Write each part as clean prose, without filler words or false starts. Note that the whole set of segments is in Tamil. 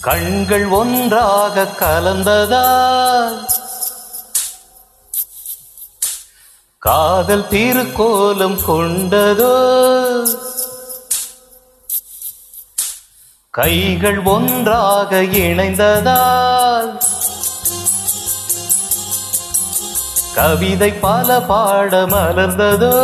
கண்கள் ஒன்றாக கலந்ததால் காதல் திருக்கோலம் கொண்டதோ, கைகள் ஒன்றாக இணைந்ததால் கவிதை பல பாட மலர்ந்ததோ.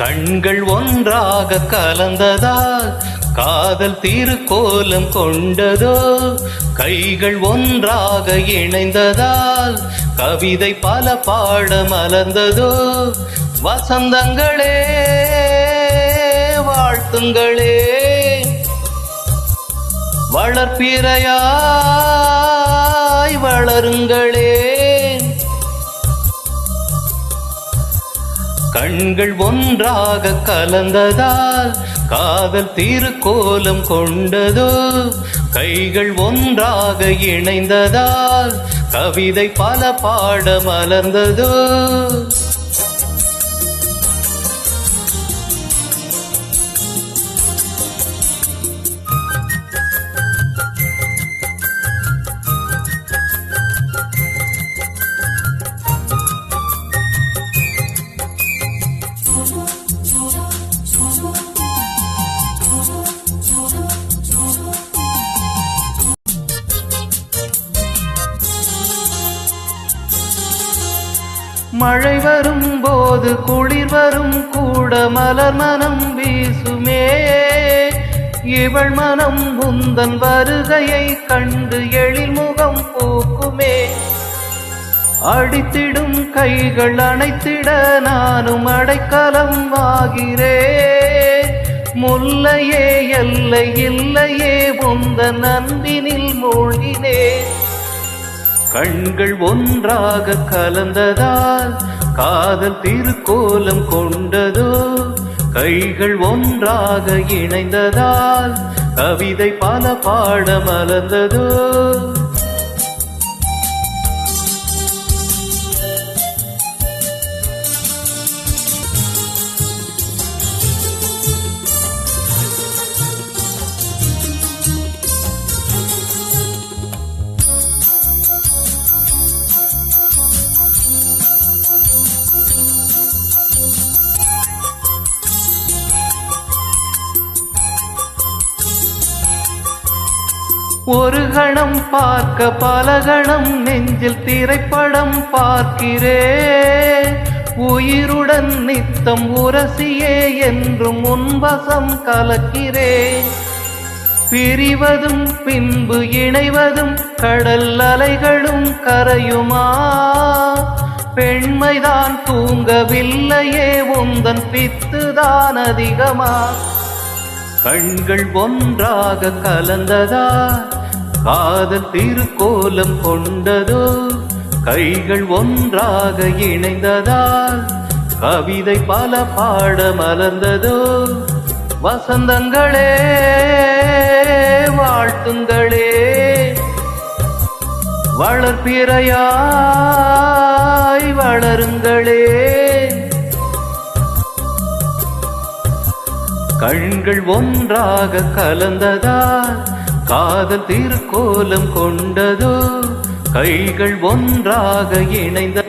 கண்கள் ஒன்றாக கலந்ததால் காதல் திருக்கோலம் கொண்டதோ, கைகள் ஒன்றாக இணைந்ததால் கவிதை பல பாட மலர்ந்ததோ. வசந்தங்களே வாழ்த்துங்களே, வளர்ப்பிறையாய் வளருங்களே. கண்கள் ஒன்றாக கலந்ததால் காதல் திருக்கோலம் கொண்டதோ, கைகள் ஒன்றாக இணைந்ததால் கவிதை பல பாட மலர்ந்ததோ. மழை வரும் போது குளிர் வரும் கூட மலர் மனம் வீசுமே, இவள் மனம் முந்தன் வருகையை கண்டு எழில் முகம் பூக்குமே. அடித்திடும் கைகள் அணைத்திட நானும் அடைக்கலம் ஆகிறேன், முல்லையே எல்லை இல்லையே முந்தன் அன்பினில் மூழ்கினேன். கண்கள் ஒன்றாக கலந்ததால் காதல் திருக்கோலம் கொண்டதோ, கைகள் ஒன்றாக இணைந்ததால் கவிதை பல பாட மலர்ந்ததோ. ஒரு கணம் பார்க்க பல கணம் நெஞ்சில் திரைப்படம் பார்க்கிறேன், உயிருடன் நித்தம் உரசியே என்றும் உன்வசம் கலக்கிறேன். பிரிவதும் பின்பு இணைவதும் கடல் அலைகளும் கரையுமா, பெண்மைதான் தூங்கவில்லையே உந்தன் பித்துதான் அதிகமா. கண்கள் ஒன்றாக கலந்ததா காதல் திருக்கோலம் கொண்டதோ, கைகள் ஒன்றாக இணைந்ததால் கவிதை பல பாட மலர்ந்ததோ. வசந்தங்களே வாழ்த்துங்களே, வளர்ப்பிறையாய் வளருங்களே. கண்கள் ஒன்றாக கலந்ததால் காதல் திருக்கோலம் கொண்டதோ, கைகள் ஒன்றாக இணைந்த